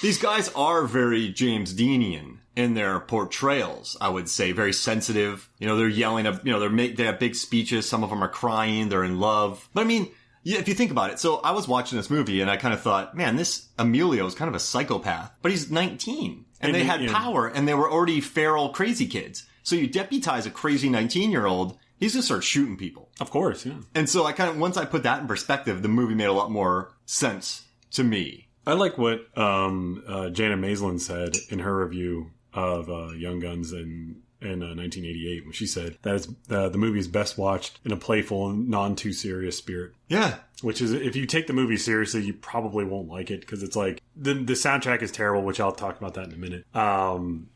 these guys are very James Deanian in their portrayals, I would say. Very sensitive. You know, they're yelling, you know, they have big speeches. Some of them are crying. They're in love. But I mean, yeah, if you think about it, so I was watching this movie and I kind of thought, man, this Emilio is kind of a psychopath, but he's 19 and they had power and they were already feral crazy kids. So you deputize a crazy 19-year-old, he's going to start shooting people. Of course, yeah. And so once I put that in perspective, the movie made a lot more sense to me. I like what Jana Maislin said in her review of Young Guns in 1988, when she said that the movie is best watched in a playful and non-too-serious spirit. Yeah. Which is, if you take the movie seriously, you probably won't like it, because it's like, the soundtrack is terrible, which I'll talk about that in a minute.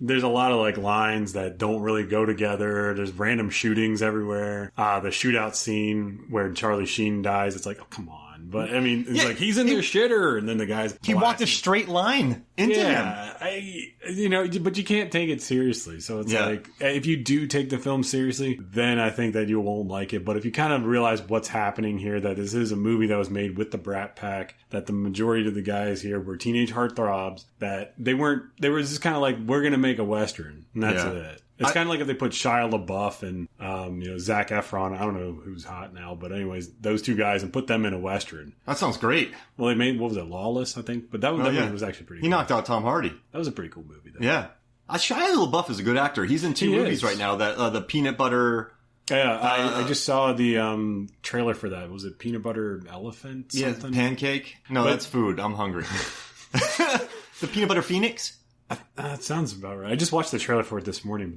There's a lot of like lines that don't really go together. There's random shootings everywhere. The shootout scene where Charlie Sheen dies, it's like, oh, come on. But I mean, it's like, he's in their shitter, and then the guy's he walked a straight line into him. But you can't take it seriously. So it's like, if you do take the film seriously, then I think that you won't like it. But if you kind of realize what's happening here, that this is a movie that was made with the Brat Pack, that the majority of the guys here were teenage heartthrobs, that they were just kind of like, we're going to make a Western, and that's it. It's kind of like if they put Shia LaBeouf and, Zac Efron, I don't know who's hot now, but anyways, those two guys, and put them in a Western. That sounds great. Well, they made, what was it, Lawless, I think? But that movie was actually pretty cool. He knocked out Tom Hardy. That was a pretty cool movie, though. Yeah. Shia LaBeouf is a good actor. He's in two movies right now, that the Peanut Butter... Yeah, I just saw the trailer for that. Was it Peanut Butter Elephant something? Yeah, Pancake? No, that's food. I'm hungry. The Peanut Butter Phoenix? That sounds about right. I just watched the trailer for it this morning,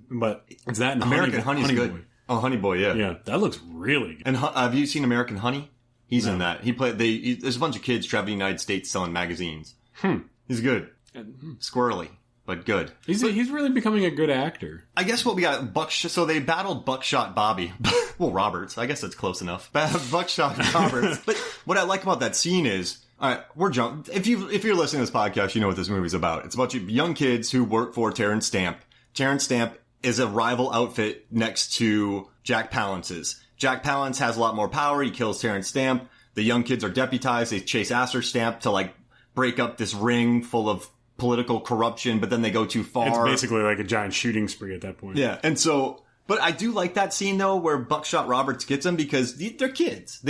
but it's that and American Honey's good. Boy. Oh, Honey Boy, yeah. Yeah, that looks really good. And have you seen American Honey? He's in that. There's a bunch of kids traveling the United States selling magazines. He's good. Squirrely, but good. He's really becoming a good actor. I guess what we got, so they battled Buckshot Bobby. Well, Roberts. I guess that's close enough. Buckshot Roberts. But what I like about that scene is, all right, we're jump. If you're listening to this podcast, you know what this movie's about. It's about young kids who work for Terrence Stamp. Terrence Stamp is a rival outfit next to Jack Palance's. Jack Palance has a lot more power. He kills Terrence Stamp. The young kids are deputized. They chase after Stamp to like break up this ring full of political corruption, but then they go too far. It's basically like a giant shooting spree at that point. Yeah, and so, but I do like that scene though, where Buckshot Roberts gets them, because they're kids.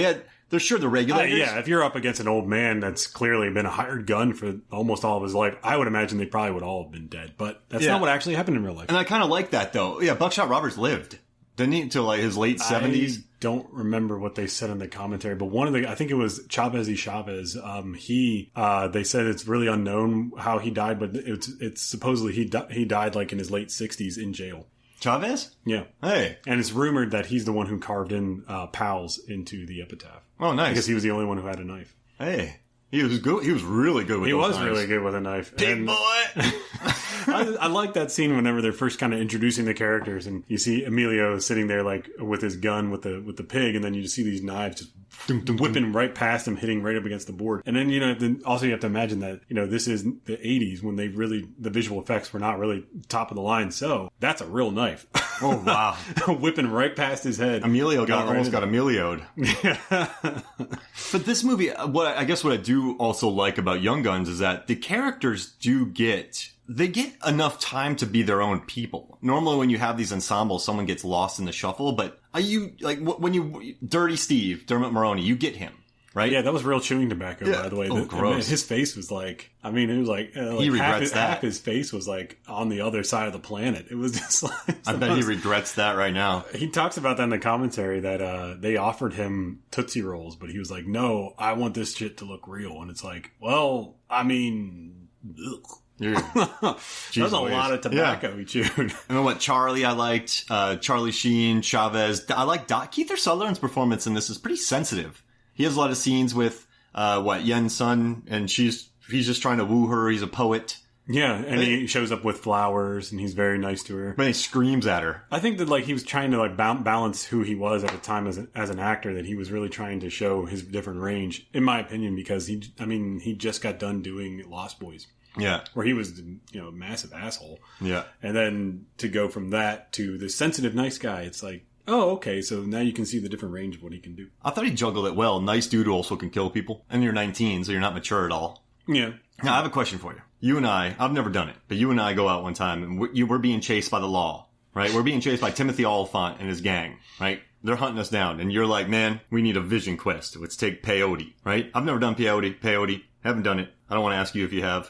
They're sure the regulators. Yeah, if you're up against an old man that's clearly been a hired gun for almost all of his life, I would imagine they probably would all have been dead. But that's not what actually happened in real life. And I kind of like that, though. Yeah, Buckshot Roberts lived, didn't he, until like his late 70s? I don't remember what they said in the commentary, but I think it was Chavez y Chavez. They said it's really unknown how he died, but it's supposedly he died like in his late 60s in jail. Chavez? Yeah. Hey. And it's rumored that he's the one who carved in pals into the epitaph. Oh, nice. Because he was the only one who had a knife. Hey. He was good. He was really good with those knives. Really good with a knife. Big boy! I like that scene whenever they're first kind of introducing the characters, and you see Emilio sitting there like with his gun with the pig, and then you just see these knives just whipping right past him, hitting right up against the board. And then, also you have to imagine that, this is the 80s when the visual effects were not really top of the line. So that's a real knife. Oh, wow. Whipping right past his head. Emilio almost got Emilio'd. But this movie, what I do also like about Young Guns is that the characters they get enough time to be their own people. Normally when you have these ensembles, someone gets lost in the shuffle, but Dirty Steve, Dermot Mulroney, you get him, right? Yeah, that was real chewing tobacco, by the way. Oh, gross. His face was like, it was like he regrets that. Half his face was like on the other side of the planet. It was just like... I bet he regrets that right now. He talks about that in the commentary, that they offered him Tootsie Rolls, but he was like, no, I want this shit to look real. And it's like, well, ugh. That was a lot of tobacco he chewed. And then what, Charlie I liked, Charlie Sheen, Chavez. I like Kiefer Sutherland's performance in this is pretty sensitive. He has a lot of scenes with, Yen's son, and he's just trying to woo her. He's a poet. Yeah, and he shows up with flowers, and he's very nice to her. But he screams at her. I think that he was trying to balance who he was at the time as an actor. That he was really trying to show his different range, in my opinion, because he just got done doing Lost Boys. Yeah. Where he was, a massive asshole. Yeah. And then to go from that to the sensitive, nice guy, it's like, oh, okay, so now you can see the different range of what he can do. I thought he juggled it well. Nice dude who also can kill people. And you're 19, so you're not mature at all. Yeah. Now, I have a question for you. You and I've never done it, but you and I go out one time and we're being chased by the law, right? We're being chased by Timothy Oliphant and his gang, right? They're hunting us down, and you're like, man, we need a vision quest. Let's take peyote, right? I've never done peyote. Haven't done it. I don't want to ask you if you have.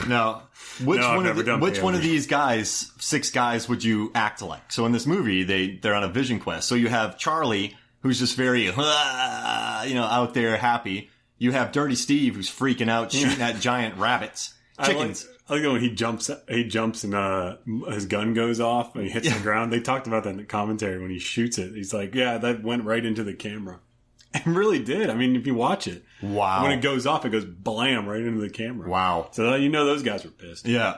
Now, which one of these guys, 6 guys, would you act like? So in this movie, they're on a vision quest. So you have Charlie, who's just very, out there happy. You have Dirty Steve, who's freaking out, shooting at giant rabbits. Chickens. I like when he jumps and his gun goes off and he hits the ground. They talked about that in the commentary when he shoots it. He's like, yeah, that went right into the camera. It really did. I mean, if you watch it. Wow. When it goes off, it goes blam right into the camera. Wow. So those guys were pissed. Yeah.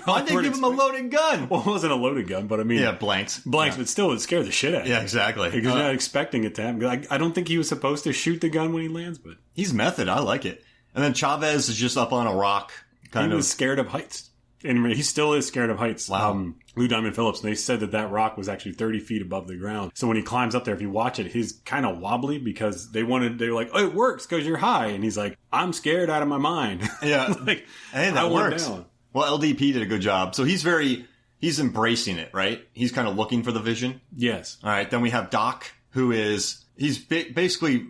Why'd they give him a loaded gun? Well, it wasn't a loaded gun, but I mean. Yeah, blanks. Blanks, but still, it scared the shit out of you. Yeah, exactly. Because you're not expecting it to happen. I don't think he was supposed to shoot the gun when he lands, but. He's method. I like it. And then Chavez is just up on a rock. He was scared of heights. And he still is scared of heights. Wow. Lou Diamond Phillips, and they said that rock was actually 30 feet above the ground. So when he climbs up there, if you watch it, he's kind of wobbly because they were like, oh, it works because you're high. And he's like, I'm scared out of my mind. Yeah. Like, hey, that works. Down. Well, LDP did a good job. So he's embracing it, right? He's kind of looking for the vision. Yes. All right. Then we have Doc, he's basically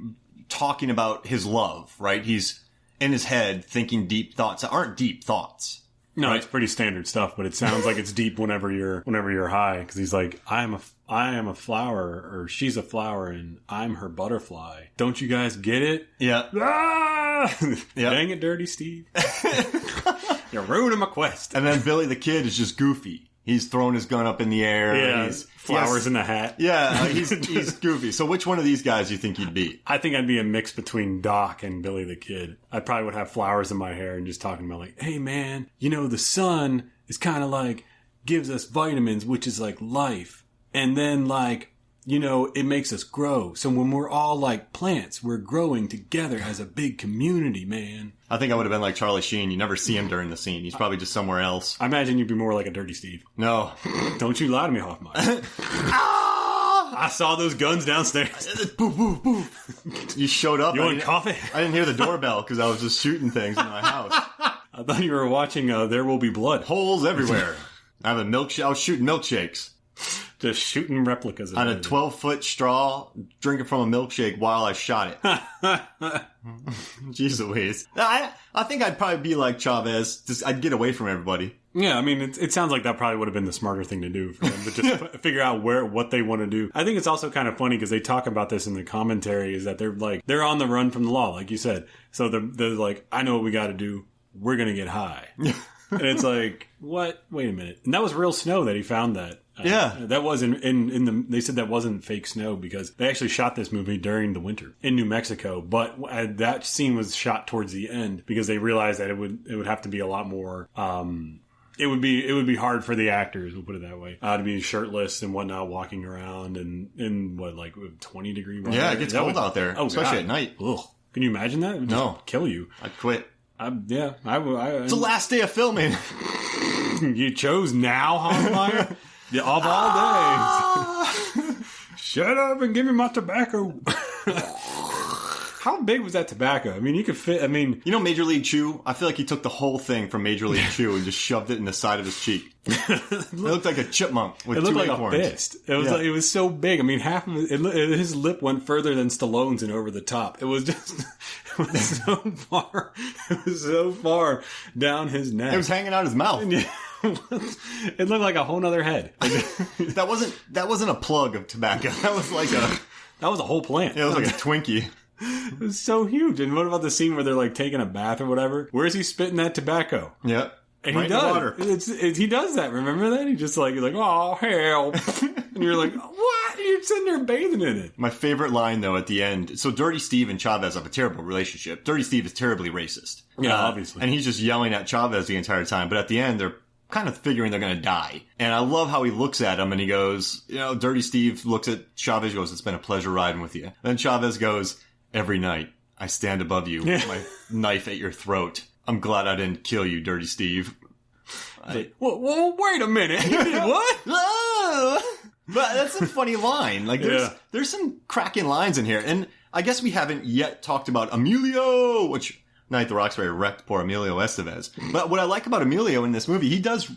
talking about his love, right? He's in his head thinking deep thoughts that aren't deep thoughts. No, right? It's pretty standard stuff, but it sounds like it's deep whenever you're high. Because he's like, I am a flower, or she's a flower, and I'm her butterfly. Don't you guys get it? Yeah. Ah! Yeah. Dang it, Dirty Steve! You're ruining my quest. And then Billy the Kid is just goofy. He's throwing his gun up in the air. Yeah, he's flowers in the hat. Yeah, he's goofy. So which one of these guys do you think you'd be? I think I'd be a mix between Doc and Billy the Kid. I probably would have flowers in my hair and just talking about like, hey man, the sun is kind of like, gives us vitamins, which is like life. And then like, it makes us grow. So when we're all like plants, we're growing together as a big community, man. I think I would have been like Charlie Sheen. You never see him during the scene. He's probably just somewhere else. I imagine you'd be more like a Dirty Steve. No. Don't you lie to me, Hoffmeyer. I saw those guns downstairs. Boof, boof, boof. You showed up. You want coffee? I didn't hear the doorbell because I was just shooting things in my house. I thought you were watching There Will Be Blood. Holes everywhere. I was shooting milkshakes. Just shooting replicas. On a 12-foot straw, drinking from a milkshake while I shot it. Jeez Louise. I think I'd probably be like Chavez. I'd get away from everybody. Yeah, I mean, it sounds like that probably would have been the smarter thing to do for them to just figure out what they want to do. I think it's also kind of funny because they talk about this in the commentary is that they're on the run from the law, like you said. So they're like, I know what we got to do. We're going to get high. And it's like, what? Wait a minute. And that was real snow that he found that. Yeah. That was in the, they said that wasn't fake snow because they actually shot this movie during the winter in New Mexico. But that scene was shot towards the end because they realized that it would have to be a lot more, it would be hard for the actors, we'll put it that way, to be shirtless and whatnot, walking around and in 20-degree weather. Yeah, it gets cold out there, especially at night. Ugh. Can you imagine that? It would just kill you. I'd quit. It's the last day of filming. You chose now, Hoffmeyer? Yeah, of all days. Shut up and give me my tobacco. How big was that tobacco? I mean, you could fit, Major League Chew? I feel like he took the whole thing from Major League Chew and just shoved it in the side of his cheek. It looked like a chipmunk with two acorns. It looked like a fist. It was so big. I mean, half of his lip went further than Stallone's and over the top. It was so far down his neck. It was hanging out his mouth. It looked like a whole nother head. That wasn't a plug of tobacco. That was a whole plant. Yeah, it was like a Twinkie. It was so huge. And what about the scene where they're like taking a bath or whatever? Where is he spitting that tobacco? Yeah. And he does. He does that. Remember that? He's like, oh, hell. And you're like, what? You're sitting there bathing in it. My favorite line, though, at the end. So Dirty Steve and Chavez have a terrible relationship. Dirty Steve is terribly racist. Yeah, obviously. And he's just yelling at Chavez the entire time. But at the end, they're kind of figuring they're going to die. And I love how he looks at him and he goes, Dirty Steve looks at Chavez, goes, it's been a pleasure riding with you. Then Chavez goes, every night I stand above you with my knife at your throat. I'm glad I didn't kill you, Dirty Steve. Well, wait a minute. You did what? But that's a funny line. Like, there's some cracking lines in here. And I guess we haven't yet talked about Emilio, which Night the Roxbury wrecked poor Emilio Estevez. But what I like about Emilio in this movie, he does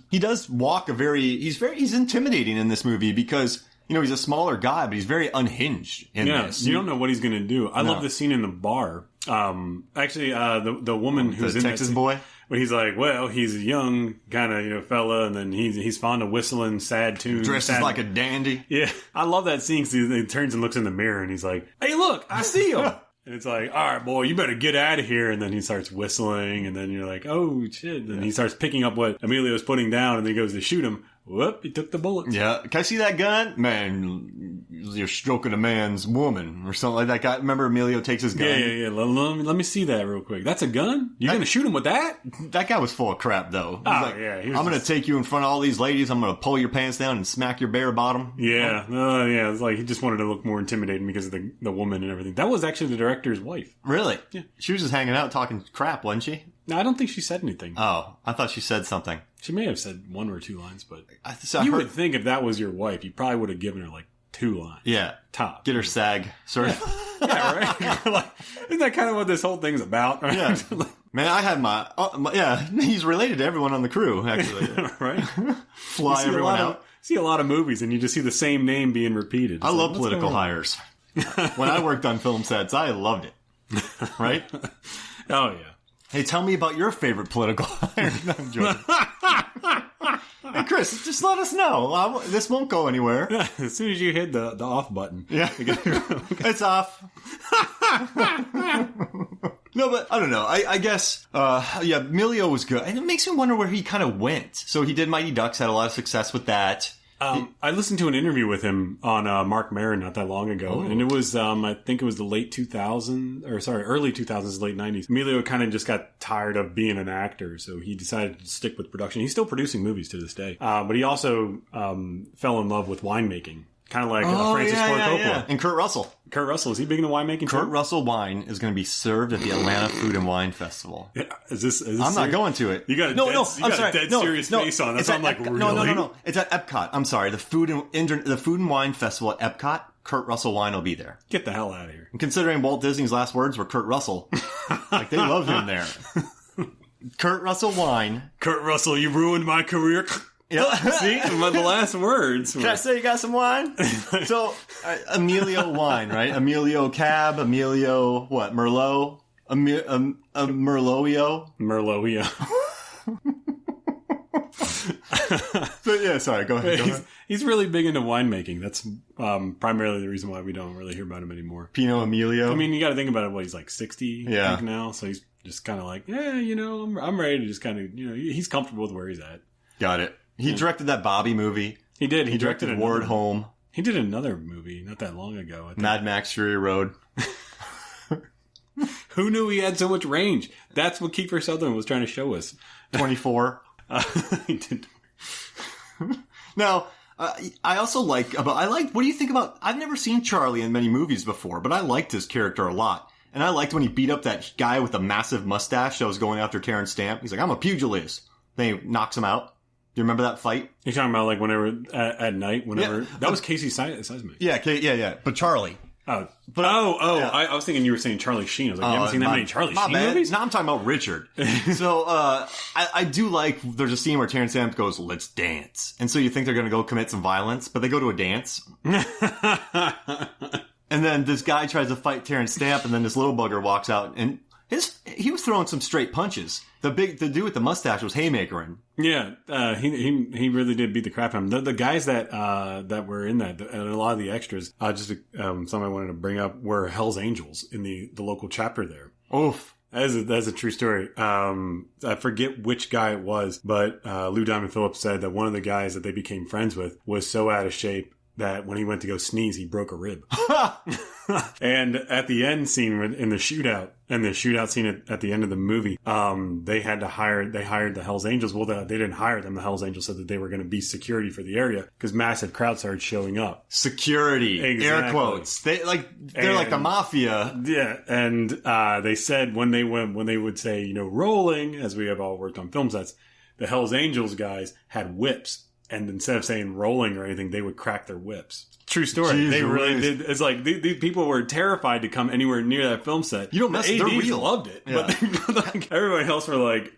walk he's intimidating in this movie because, you know, he's a smaller guy, but he's very unhinged in this. You don't know what he's going to do. I love the scene in the bar. Actually, the woman who's the in Texas that scene, boy. But he's like, well, he's a young kind of, you know, fella, and then he's fond of whistling sad tunes. Dresses like a dandy. Yeah. I love that scene because he turns and looks in the mirror and he's like, hey, look, I see him. And it's like, all right, boy, you better get out of here. And then he starts whistling, and then you're like, oh, shit. And he starts picking up what Emilio's putting down, and then he goes to shoot him. Whoop, he took the bullet. Yeah. Can I see that gun? Man, you're stroking a man's woman or something like that. Guy, remember Emilio takes his gun? Yeah. Let me see that real quick. That's a gun? You're going to shoot him with that? That guy was full of crap, though. Oh, like, yeah. I'm going to take you in front of all these ladies. I'm going to pull your pants down and smack your bare bottom. Yeah. Yeah. It's like he just wanted to look more intimidating because of the woman and everything. That was actually the director's wife. Really? Yeah. She was just hanging out talking crap, wasn't she? No, I don't think she said anything. Oh, I thought she said something. She may have said one or two lines, but you would think if that was your wife, you probably would have given her like 2 lines. Yeah. Top. Get her SAG. Sort of. Yeah, right? Like, isn't that kind of what this whole thing's about? Right? Yeah. Man, I had yeah, he's related to everyone on the crew, actually. Right? Fly everyone out. See a lot of movies and you just see the same name being repeated. I love political hires. When I worked on film sets, I loved it. Right? Oh, yeah. Hey, tell me about your favorite political hire. No, I'm joking. Hey, Chris, just let us know. This won't go anywhere. As soon as you hit the off button. Yeah. It's off. No, but I don't know. I guess, yeah, Emilio was good. And it makes me wonder where he kind of went. So he did Mighty Ducks, had a lot of success with that. I listened to an interview with him on Mark Maron not that long ago, and it was I think it was the early 2000s, late 90s. Emilio kind of just got tired of being an actor, so he decided to stick with production. He's still producing movies to this day, but he also fell in love with winemaking. Kind of like Francis Ford Coppola. Yeah. And Kurt Russell. Kurt Russell, is he big into winemaking? Kurt Russell wine is going to be served at the Atlanta Food and Wine Festival. Yeah. Is this I'm serious? Not going to it. You got a dead serious face on. That's I'm like, really? No. It's at Epcot. I'm sorry. The Food and Wine Festival at Epcot. Kurt Russell wine will be there. Get the hell out of here. And considering Walt Disney's last words were Kurt Russell, like they love him there. Kurt Russell wine. Kurt Russell, you ruined my career. Yeah. See, the last words were... Can I say you got some wine? So, Emilio wine, right? Emilio Cab, Emilio, what, Merlot? Merlotio? Merlotio. So, yeah, sorry, go ahead. He's really big into winemaking. That's primarily the reason why we don't really hear about him anymore. Pinot Emilio? I mean, you got to think about it, he's like 60 I think now, so he's just kind of like, yeah, you know, I'm ready to just kind of, you know, he's comfortable with where he's at. Got it. He directed that Bobby movie. He did. He directed Ward Home. He did another movie not that long ago. Mad Max Fury Road. Who knew he had so much range? That's what Kiefer Sutherland was trying to show us. 24. He did. Now, I also what do you think about, I've never seen Charlie in many movies before, but I liked his character a lot. And I liked when he beat up that guy with a massive mustache that was going after Terrence Stamp. He's like, I'm a pugilist. Then he knocks him out. Do you remember that fight? You're talking about like whenever at night, whenever that was Casey Seismic. Yeah. But Charlie. Yeah. I was thinking you were saying Charlie Sheen. I was like, you haven't seen that many Charlie Sheen movies? No, I'm talking about Richard. So I do like. There's a scene where Terrence Stamp goes, "Let's dance," and so you think they're going to go commit some violence, but they go to a dance. And then this guy tries to fight Terrence Stamp, and then this little bugger walks out, and he was throwing some straight punches. The dude with the mustache was haymakering. Yeah, he really did beat the crap out of him. The guys that were in that, and a lot of the extras, something I wanted to bring up were Hell's Angels in the local chapter there. Oof. That's a true story. I forget which guy it was, but Lou Diamond Phillips said that one of the guys that they became friends with was so out of shape that when he went to go sneeze, he broke a rib. And at the end scene in the shootout, and the shootout scene at the end of the movie, they hired the Hells Angels. Well, they didn't hire them. The Hells Angels said that they were going to be security for the area because massive crowds started showing up. Security, exactly. Air quotes. They're like the mafia. Yeah, and they said when they would say, you know, rolling, as we have all worked on film sets, the Hells Angels guys had whips. and instead of saying rolling or anything, they would crack their whips. True story. Jeez, they really did. It's like these people were terrified to come anywhere near that film set. You don't mess. They're real. Loved it, Yeah. but like, everybody else were like,